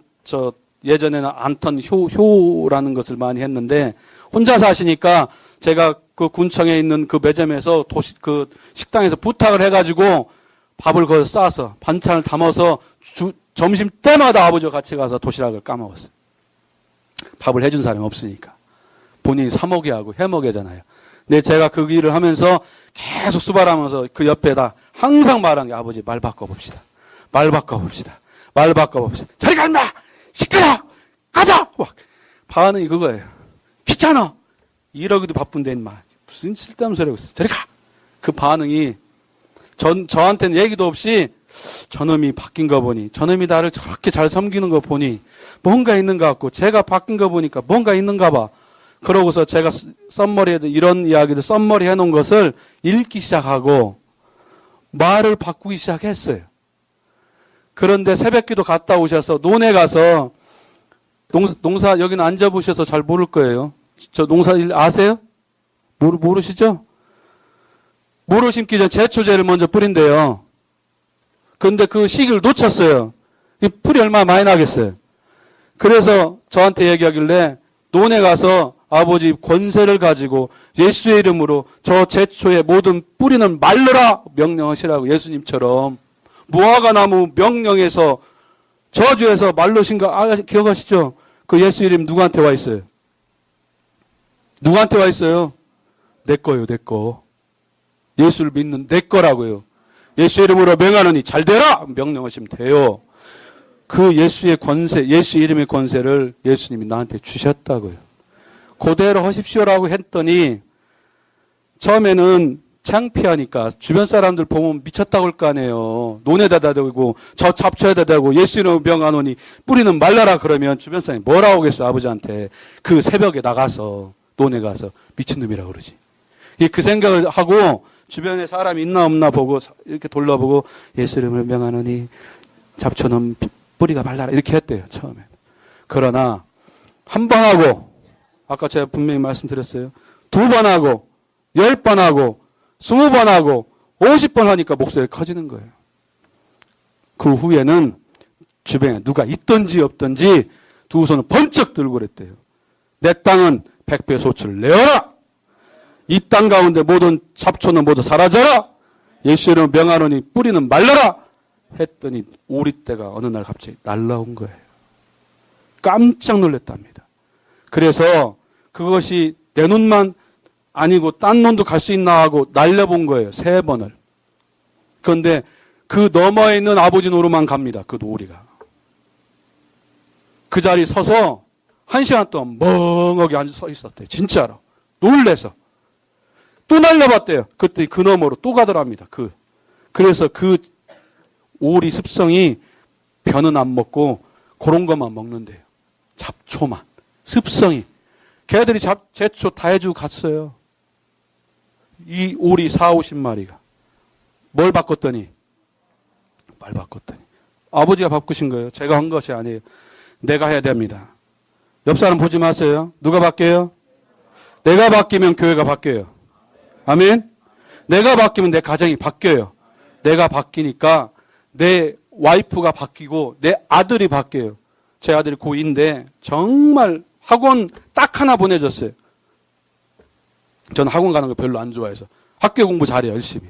예전에는 안턴 효라는 것을 많이 했는데 혼자 사시니까 제가 그 군청에 있는 그 매점에서 그 식당에서 부탁을 해가지고 밥을 거기서 싸서 반찬을 담아서 점심 때마다 아버지와 같이 가서 도시락을 까먹었어요. 밥을 해준 사람이 없으니까. 본인이 사 먹게 하고 해 먹여잖아요. 근데 제가 그 일을 하면서 계속 수발하면서 그 옆에다 항상 말한 게 아버지 말 바꿔봅시다. 말 바꿔봅시다. 말 바꿔봅시다. 저리 가 임마! 시끄러! 가자! 막 반응이 그거예요. 귀찮아! 이러기도 바쁜데 임마. 무슨 쓸데없는 소리 하고 있어. 저리 가! 그 반응이 저한테는 얘기도 없이 저놈이 바뀐 거 보니 저놈이 나를 저렇게 잘 섬기는 거 보니 뭔가 있는 것 같고 제가 바뀐 거 보니까 뭔가 있는가 봐. 그러고서 제가 썸머리에도 이런 이야기들 썸머리 해놓은 것을 읽기 시작하고 말을 바꾸기 시작했어요. 그런데 새벽기도 갔다 오셔서 논에 가서 농사 여기는 앉아보셔서 잘 모를 거예요. 저 농사 일 아세요? 모르시죠? 모를 심기 전 제초제를 먼저 뿌린대요. 근데 그 시기를 놓쳤어요. 이 풀이 얼마나 많이 나겠어요. 그래서 저한테 얘기하길래 논에 가서 아버지 권세를 가지고 예수의 이름으로 저 제초의 모든 뿌리는 말르라 명령하시라고 예수님처럼 무화과 나무 명령에서 저주에서 말르신 거 기억하시죠? 그 예수 이름 누구한테 와 있어요? 누구한테 와 있어요? 내 거요, 내 거. 예수를 믿는 내 거라고요. 예수 이름으로 명하노니 잘 되라! 명령하시면 돼요. 그 예수의 권세, 예수 이름의 권세를 예수님이 나한테 주셨다고요. 그대로 하십시오라고 했더니 처음에는 창피하니까 주변 사람들 보면 미쳤다고 할 거 아니에요. 논에다 대고 저 잡초에다 대고 예수 이름으로 명하노니 뿌리는 말라라 그러면 주변 사람이 뭐라고 하겠어 아버지한테. 그 새벽에 나가서 논에 가서 미친놈이라고 그러지. 그 생각을 하고 주변에 사람이 있나 없나 보고 이렇게 돌려보고 예수 이름을 명하노니 잡초는 뿌리가 말라라 이렇게 했대요 처음에. 그러나 한 번 하고 아까 제가 분명히 말씀드렸어요. 2번 하고 10번 하고 20번 하고 50번 하니까 목소리가 커지는 거예요. 그 후에는 주변에 누가 있든지 없든지 두 손을 번쩍 들고 그랬대요. 내 땅은 백배 소출을 내어라. 이 땅 가운데 모든 잡초는 모두 사라져라. 예수 이름으로 명하노니 뿌리는 말라라. 했더니 오리떼가 어느 날 갑자기 날라온 거예요. 깜짝 놀랐답니다. 그래서 그것이 내 눈만 아니고 딴 놈도 갈 수 있나 하고 날려본 거예요. 3번을. 그런데 그 너머에 있는 아버지 노루만 갑니다. 그 오리가. 그 자리에 서서 1시간 동안 멍하게 앉아 서 있었대요. 진짜로. 놀래서. 또 날려봤대요. 그때 그 너머로 또 가더랍니다. 그래서 그 오리 습성이 변은 안 먹고 그런 것만 먹는데요. 잡초만. 습성이. 걔들이 제초 다 해주고 갔어요. 이 오리 40-50마리가. 뭘 바꿨더니? 말 바꿨더니. 아버지가 바꾸신 거예요. 제가 한 것이 아니에요. 내가 해야 됩니다. 옆 사람 보지 마세요. 누가 바뀌어요? 내가 바뀌면 교회가 바뀌어요. 아멘? 내가 바뀌면 내 가정이 바뀌어요. 내가 바뀌니까 내 와이프가 바뀌고 내 아들이 바뀌어요. 제 아들이 고2인데 정말 학원 딱 하나 보내줬어요. 전 학원 가는 거 별로 안 좋아해서. 학교 공부 잘해 열심히.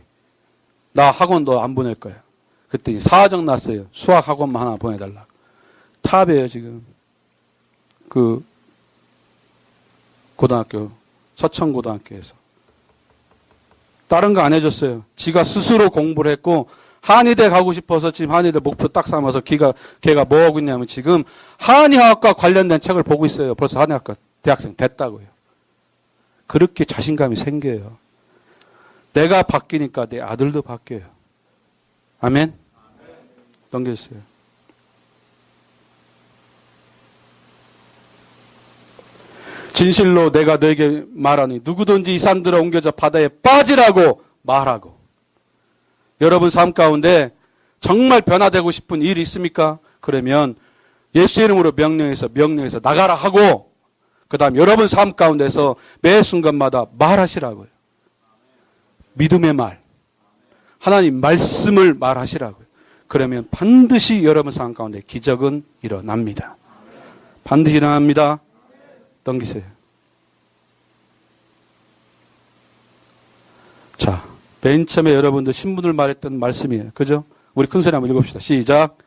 나 학원 너 안 보낼 거야. 그랬더니 사정 났어요. 수학 학원만 하나 보내달라고. 탑이에요 지금. 그 고등학교 서천고등학교에서. 다른 거 안 해줬어요. 지가 스스로 공부를 했고 한의대 가고 싶어서 지금 한의대 목표 딱 삼아서 걔가 뭐 하고 있냐면 지금 한의학과 관련된 책을 보고 있어요. 벌써 한의학과 대학생 됐다고요. 그렇게 자신감이 생겨요. 내가 바뀌니까 내 아들도 바뀌어요. 아멘? 넘겨주세요. 진실로 내가 너에게 말하니 누구든지 이 산들어 옮겨져 바다에 빠지라고 말하고. 여러분 삶 가운데 정말 변화되고 싶은 일이 있습니까? 그러면 예수 이름으로 명령해서 나가라 하고 그 다음 여러분 삶 가운데서 매 순간마다 말하시라고요. 믿음의 말. 하나님 말씀을 말하시라고요. 그러면 반드시 여러분 삶 가운데 기적은 일어납니다. 반드시 일어납니다. 넘기세요. 자, 맨 처음에 여러분들 신분을 말했던 말씀이에요. 그죠? 우리 큰 소리 한번 읽읍시다. 시작.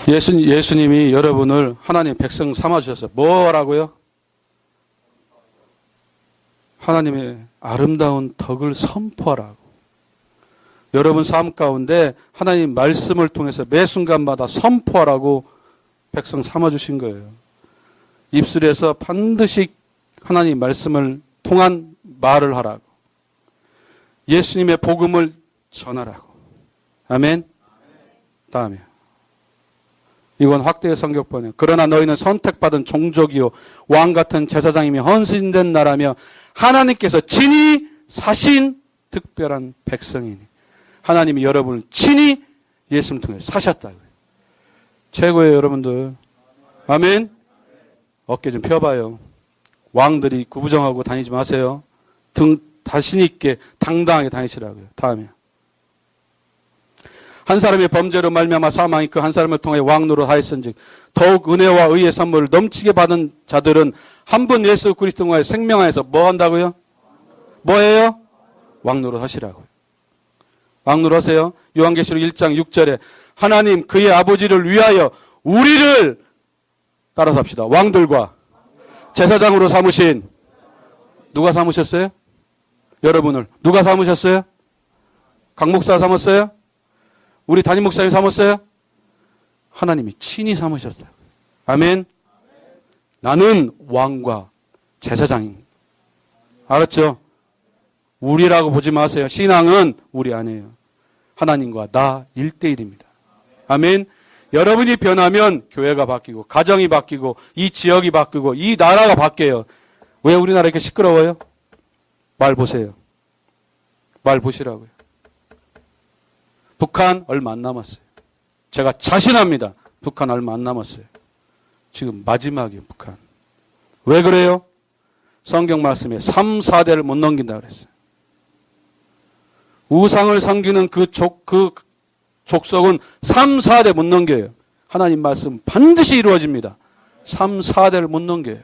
예수님이 여러분을 하나님 백성 삼아주셨어요. 뭐라고요? 하나님의 아름다운 덕을 선포하라고. 여러분 삶 가운데 하나님 말씀을 통해서 매 순간마다 선포하라고 백성 삼아주신 거예요. 입술에서 반드시 하나님 말씀을 통한 말을 하라고. 예수님의 복음을 전하라고. 아멘. 다음에 이건 확대의 성격번이에요. 그러나 너희는 선택받은 종족이요 왕 같은 제사장이며 헌신된 나라며 하나님께서 친히 사신 특별한 백성이니. 하나님이 여러분을 친히 예수를 통해 사셨다고요. 최고예요 여러분들. 아멘. 어깨 좀 펴봐요. 왕들이 구부정하고 다니지 마세요. 등 자신 있게 당당하게 다니시라고요. 다음에 한 사람의 범죄로 말미암아 사망이 그 한 사람을 통해 왕노릇 하였은즉 더욱 은혜와 의의 선물을 넘치게 받은 자들은 한 분 예수 그리스도와의 생명하에서 뭐 한다고요? 뭐예요? 왕노릇 하시라고요. 왕노릇 하세요. 요한계시록 1장 6절에 하나님 그의 아버지를 위하여 우리를 따라서 합시다. 왕들과 제사장으로 삼으신. 누가 삼으셨어요? 여러분을. 누가 삼으셨어요? 강 목사 삼았어요? 우리 담임 목사님 삼았어요? 하나님이 친히 삼으셨어요. 아멘. 나는 왕과 제사장인. 알았죠? 우리라고 보지 마세요. 신앙은 우리 아니에요. 하나님과 나 1대1입니다. 아멘. 여러분이 변하면 교회가 바뀌고 가정이 바뀌고 이 지역이 바뀌고 이 나라가 바뀌어요. 왜 우리나라 이렇게 시끄러워요? 말 보세요. 말 보시라고요. 북한 얼마 안 남았어요. 제가 자신합니다. 북한 얼마 안 남았어요. 지금 마지막이에요, 북한. 왜 그래요? 성경 말씀에 3, 4대를 못 넘긴다 그랬어요. 우상을 섬기는 그 족속은 3, 4대 못 넘겨요. 하나님 말씀 반드시 이루어집니다. 3, 4대를 못 넘겨요.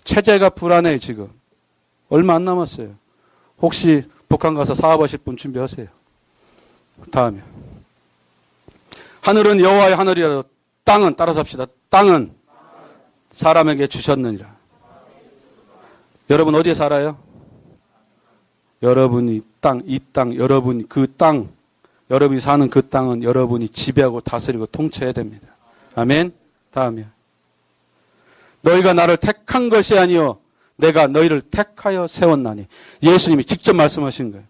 체제가 불안해요, 지금. 얼마 안 남았어요. 혹시 북한 가서 사업하실 분 준비하세요. 다음에. 하늘은 여호와의 하늘이라 땅은, 따라서 합시다. 땅은 사람에게 주셨느니라. 여러분 어디에 살아요? 여러분이 이 땅, 여러분이 그 땅, 여러분이 사는 그 땅은 여러분이 지배하고 다스리고 통치해야 됩니다. 아멘. 다음이요. 너희가 나를 택한 것이 아니요 내가 너희를 택하여 세웠나니. 예수님이 직접 말씀하신 거예요.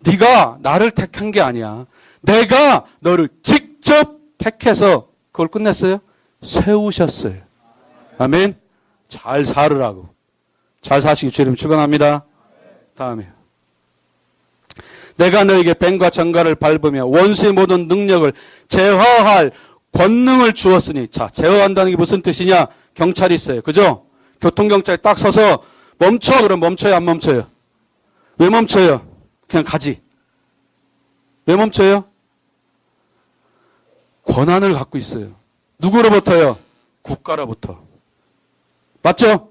네가 나를 택한 게 아니야. 내가 너를 직접 택해서 그걸 끝냈어요? 세우셨어요. 아멘. 잘 살으라고. 잘 사시기 주님 축원합니다. 다음에 내가 너에게 뱀과 정갈을 밟으며 원수의 모든 능력을 제어할 권능을 주었으니. 자, 제어한다는 게 무슨 뜻이냐? 경찰이 있어요. 그죠? 교통경찰이 딱 서서 멈춰. 그럼 멈춰요? 안 멈춰요? 왜 멈춰요? 그냥 가지. 왜 멈춰요? 권한을 갖고 있어요. 누구로부터요? 국가로부터. 맞죠?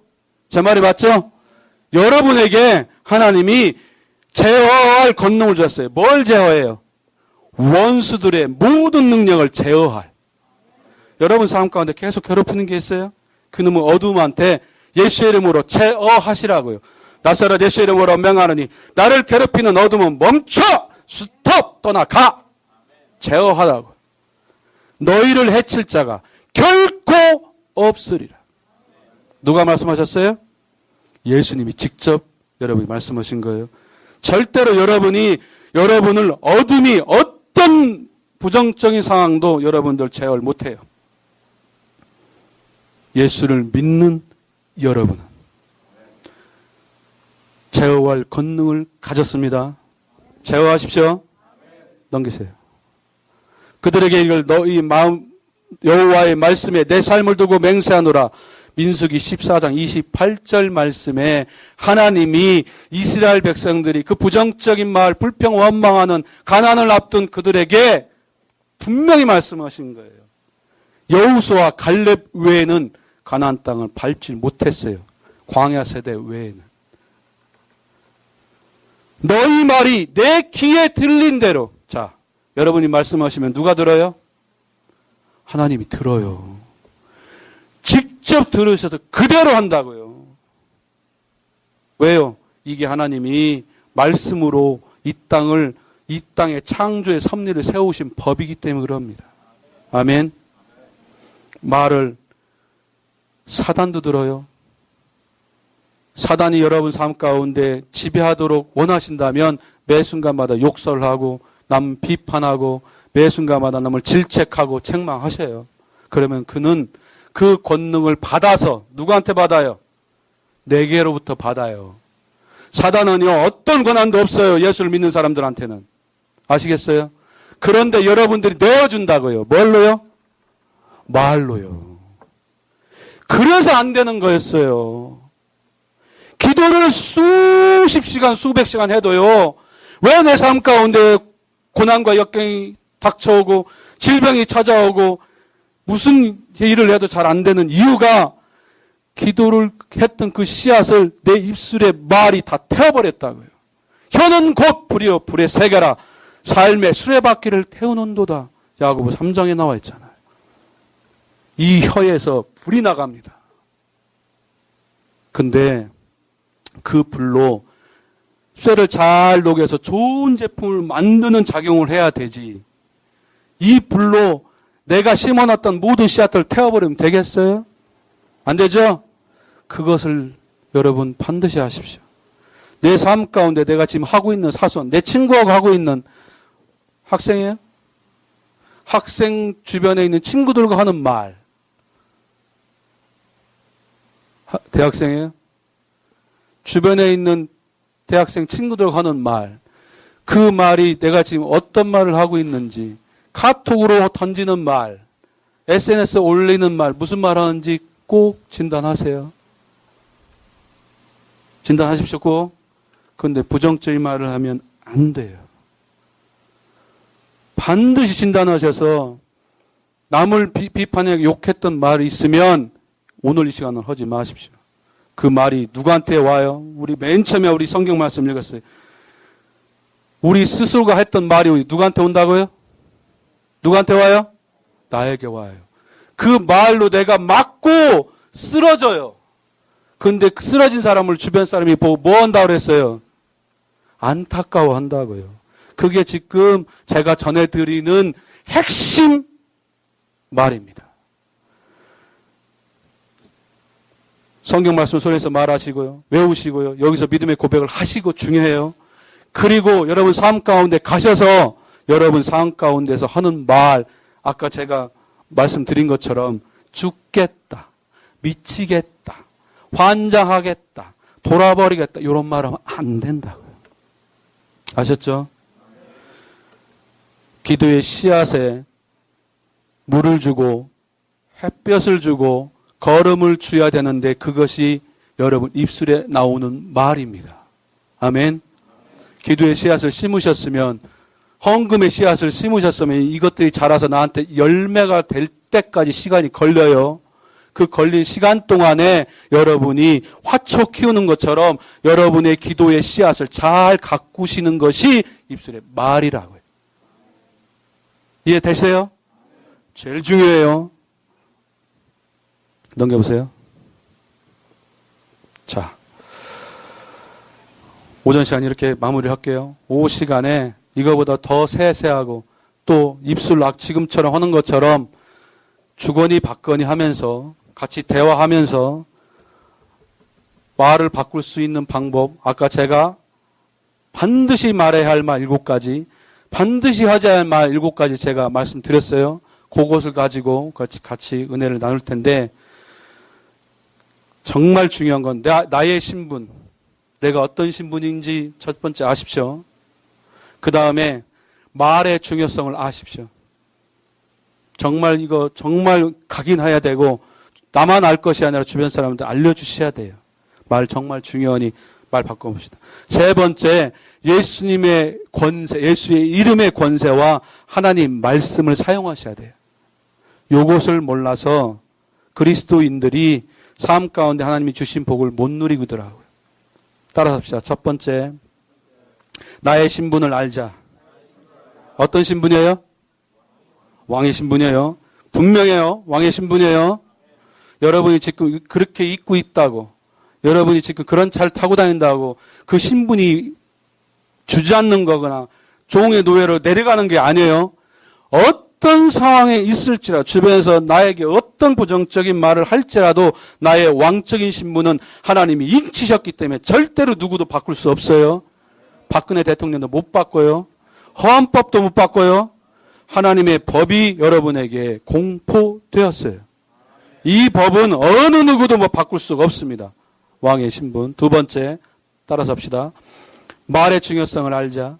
제 말이 맞죠? 여러분에게 하나님이 제어할 권능을 주었어요. 뭘 제어해요? 원수들의 모든 능력을 제어할. 여러분 삶 가운데 계속 괴롭히는 게 있어요? 그놈의 어둠한테 예수의 이름으로 제어하시라고요. 나사렛 예수의 이름으로 명하느니 나를 괴롭히는 어둠은 멈춰! 스톱! 떠나가! 제어하라고. 너희를 해칠 자가 결코 없으리라. 누가 말씀하셨어요? 예수님이 직접 여러분이 말씀하신 거예요. 절대로 여러분을 어둠이 어떤 부정적인 상황도 여러분들 제어를 못해요. 예수를 믿는 여러분은 제어할 권능을 가졌습니다. 제어하십시오. 넘기세요. 그들에게 이걸 너희 마음 여호와의 말씀에 내 삶을 두고 맹세하노라. 민수기 14장 28절 말씀에 하나님이 이스라엘 백성들이 그 부정적인 말, 불평 원망하는 가난을 앞둔 그들에게 분명히 말씀하신 거예요. 여호수아 갈렙 외에는 가나안 땅을 밟지 못했어요. 광야 세대 외에는. 너희 말이 내 귀에 들린 대로. 자, 여러분이 말씀하시면 누가 들어요? 하나님이 들어요. 직접 들으셔도 그대로 한다고요. 왜요? 이게 하나님이 말씀으로 이 땅의 창조의 섭리를 세우신 법이기 때문에 그럽니다. 아멘. 말을 사단도 들어요. 사단이 여러분 삶 가운데 지배하도록 원하신다면 매 순간마다 욕설하고 남 비판하고 매 순간마다 남을 질책하고 책망하셔요. 그러면 그는 그 권능을 받아서 누구한테 받아요? 내게로부터 받아요. 사단은요 어떤 권한도 없어요. 예수를 믿는 사람들한테는. 아시겠어요? 그런데 여러분들이 내어준다고요. 뭘로요? 말로요. 그래서 안 되는 거였어요. 기도를 수십 시간 수백 시간 해도요 왜 내 삶 가운데 고난과 역경이 닥쳐오고 질병이 찾아오고 무슨 일을 해도 잘 안 되는 이유가 기도를 했던 그 씨앗을 내 입술에 말이 다 태워버렸다고요. 혀는 곧 불이요 불의 세계라 삶의 수레바퀴를 태우는도다. 야고보 3장에 나와 있잖아요. 이 혀에서 불이 나갑니다. 근데 그 불로 쇠를 잘 녹여서 좋은 제품을 만드는 작용을 해야 되지. 이 불로 내가 심어놨던 모든 씨앗을 태워버리면 되겠어요? 안 되죠? 그것을 여러분 반드시 하십시오. 내 삶 가운데 내가 지금 하고 있는 사소한, 내 친구하고 하고 있는 학생이에요? 학생 주변에 있는 친구들과 하는 말. 대학생이에요? 주변에 있는 대학생 친구들과 하는 말. 그 말이 내가 지금 어떤 말을 하고 있는지 카톡으로 던지는 말, SNS에 올리는 말, 무슨 말 하는지 꼭 진단하세요. 진단하십시오, 꼭. 그런데 부정적인 말을 하면 안 돼요. 반드시 진단하셔서 남을 비판하고 욕했던 말이 있으면 오늘 이 시간을 하지 마십시오. 그 말이 누구한테 와요? 우리 맨 처음에 우리 성경 말씀 읽었어요. 우리 스스로가 했던 말이 누구한테 온다고요? 누구한테 와요? 나에게 와요. 그 말로 내가 맞고 쓰러져요. 근데 쓰러진 사람을 주변 사람이 보고 뭐 한다고 그랬어요? 안타까워 한다고요. 그게 지금 제가 전해드리는 핵심 말입니다. 성경 말씀 소리에서 말하시고요. 외우시고요. 여기서 믿음의 고백을 하시고 중요해요. 그리고 여러분 삶 가운데 가셔서 여러분 삶 가운데서 하는 말, 아까 제가 말씀드린 것처럼 죽겠다, 미치겠다, 환장하겠다, 돌아버리겠다 이런 말 하면 안 된다고요. 아셨죠? 기도의 씨앗에 물을 주고 햇볕을 주고 걸음을 줘야 되는데 그것이 여러분 입술에 나오는 말입니다. 아멘. 기도의 씨앗을 심으셨으면, 헌금의 씨앗을 심으셨으면 이것들이 자라서 나한테 열매가 될 때까지 시간이 걸려요. 그 걸린 시간 동안에 여러분이 화초 키우는 것처럼 여러분의 기도의 씨앗을 잘 가꾸시는 것이 입술의 말이라고요. 이해되세요? 제일 중요해요. 넘겨보세요. 자, 오전 시간 이렇게 마무리할게요. 오후 시간에 이거보다 더 세세하고 또 입술 지금처럼 하는 것처럼 주거니 받거니 하면서 같이 대화하면서 말을 바꿀 수 있는 방법, 아까 제가 반드시 말해야 할 말 7가지, 반드시 하셔야 할 말 7가지 제가 말씀드렸어요. 그것을 가지고 같이 은혜를 나눌 텐데, 정말 중요한 건 나의 신분, 내가 어떤 신분인지 첫 번째 아십시오. 그 다음에 말의 중요성을 아십시오. 정말 이거 정말 각인해야 되고 나만 알 것이 아니라 주변 사람한테 알려주셔야 돼요. 말 정말 중요하니 말 바꿔봅시다. 세 번째, 예수님의 권세, 예수의 이름의 권세와 하나님 말씀을 사용하셔야 돼요. 요것을 몰라서 그리스도인들이 삶 가운데 하나님이 주신 복을 못 누리더라고요. 따라서 합시다. 첫 번째, 나의 신분을 알자. 어떤 신분이에요? 왕의 신분이에요. 분명해요. 왕의 신분이에요. 여러분이 지금 그렇게 입고 있다고, 여러분이 지금 그런 차를 타고 다닌다고 그 신분이 주저앉는 거거나 종의 노예로 내려가는 게 아니에요. 어떤 상황에 있을지라도, 주변에서 나에게 어떤 부정적인 말을 할지라도 나의 왕적인 신분은 하나님이 인치셨기 때문에 절대로 누구도 바꿀 수 없어요. 박근혜 대통령도 못 바꿔요. 헌법도 못 바꿔요. 하나님의 법이 여러분에게 공포되었어요. 이 법은 어느 누구도 바꿀 수가 없습니다. 왕의 신분. 두 번째, 따라서 합시다. 말의 중요성을 알자.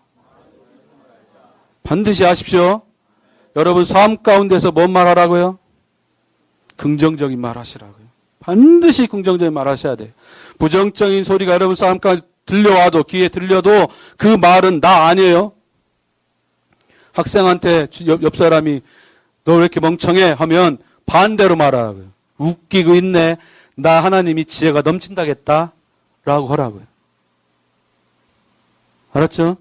반드시 아십시오. 여러분 삶 가운데서 뭔 말하라고요? 긍정적인 말 하시라고요. 반드시 긍정적인 말 하셔야 돼요. 부정적인 소리가 여러분 삶 가운데 들려와도, 귀에 들려도 그 말은 나 아니에요. 학생한테 옆 사람이 너 왜 이렇게 멍청해? 하면 반대로 말하라고요. 웃기고 있네. 나 하나님이 지혜가 넘친다겠다. 라고 하라고요. 알았죠?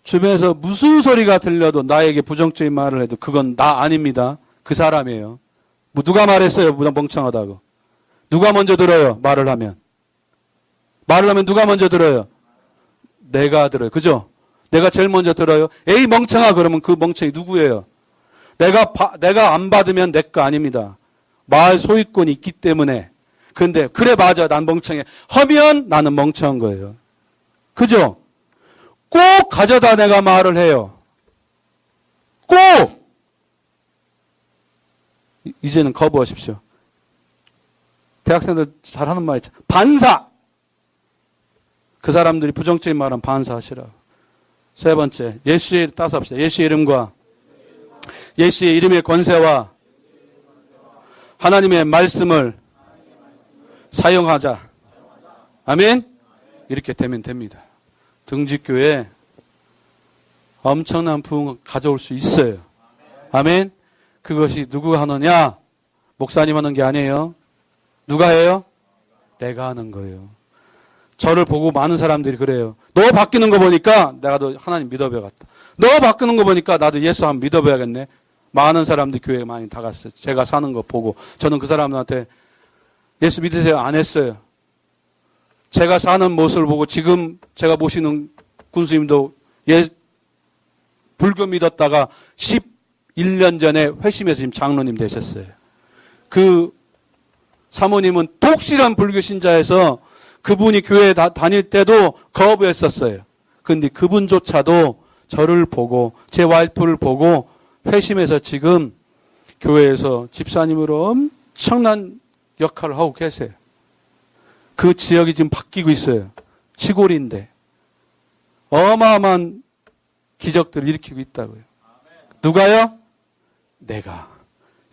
주변에서 무슨 소리가 들려도 나에게 부정적인 말을 해도 그건 나 아닙니다. 그 사람이에요. 뭐 누가 말했어요? 멍청하다고. 누가 먼저 들어요? 말을 하면. 말을 하면 누가 먼저 들어요? 내가 들어요. 그죠? 내가 제일 먼저 들어요. 에이 멍청아 그러면 그 멍청이 누구예요? 내가 안 받으면 내 거 아닙니다. 말 소유권이 있기 때문에. 근데 그래 맞아 난 멍청해 하면 나는 멍청한 거예요. 그죠? 꼭 가져다 내가 말을 해요. 꼭! 이제는 거부하십시오. 대학생들 잘하는 말 있잖아요. 반사! 그 사람들이 부정적인 말은 반사하시라고. 세 번째, 예수의 따서 합시다. 예수의 이름과 예수의 이름의 권세와 하나님의 말씀을 사용하자. 아멘? 이렇게 되면 됩니다. 등지교회 엄청난 부흥을 가져올 수 있어요. 아멘? 그것이 누구가 하느냐? 목사님 하는 게 아니에요. 누가 해요? 내가 하는 거예요. 저를 보고 많은 사람들이 그래요. 너 바뀌는 거 보니까 나도 하나님 믿어봐야겠다. 너 바뀌는 거 보니까 나도 예수 한번 믿어봐야겠네. 많은 사람들이 교회에 많이 다 갔어요. 제가 사는 거 보고. 저는 그 사람들한테 예수 믿으세요? 안 했어요. 제가 사는 모습을 보고 지금 제가 모시는 군수님도 불교 믿었다가 11년 전에 회심해서 지금 장로님 되셨어요. 그 사모님은 독실한 불교 신자에서 그분이 교회에 다닐 때도 거부했었어요. 근데 그분조차도 저를 보고 제 와이프를 보고 회심해서 지금 교회에서 집사님으로 엄청난 역할을 하고 계세요. 그 지역이 지금 바뀌고 있어요. 시골인데 어마어마한 기적들을 일으키고 있다고요. 누가요? 내가.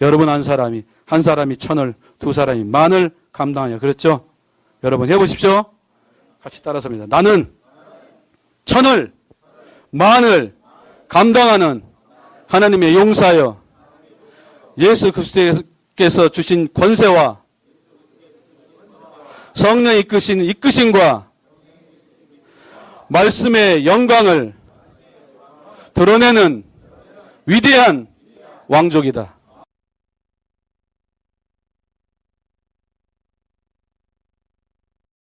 여러분 한 사람이 1000을, 2사람이 10,000을 감당하냐. 그렇죠? 여러분 해보십시오. 같이 따라서 합니다. 나는 1000을, 10,000을 감당하는 하나님의 용사여 예수 그리스도께서 주신 권세와 성령 이끄심과 말씀의 영광을 드러내는 위대한 왕족이다.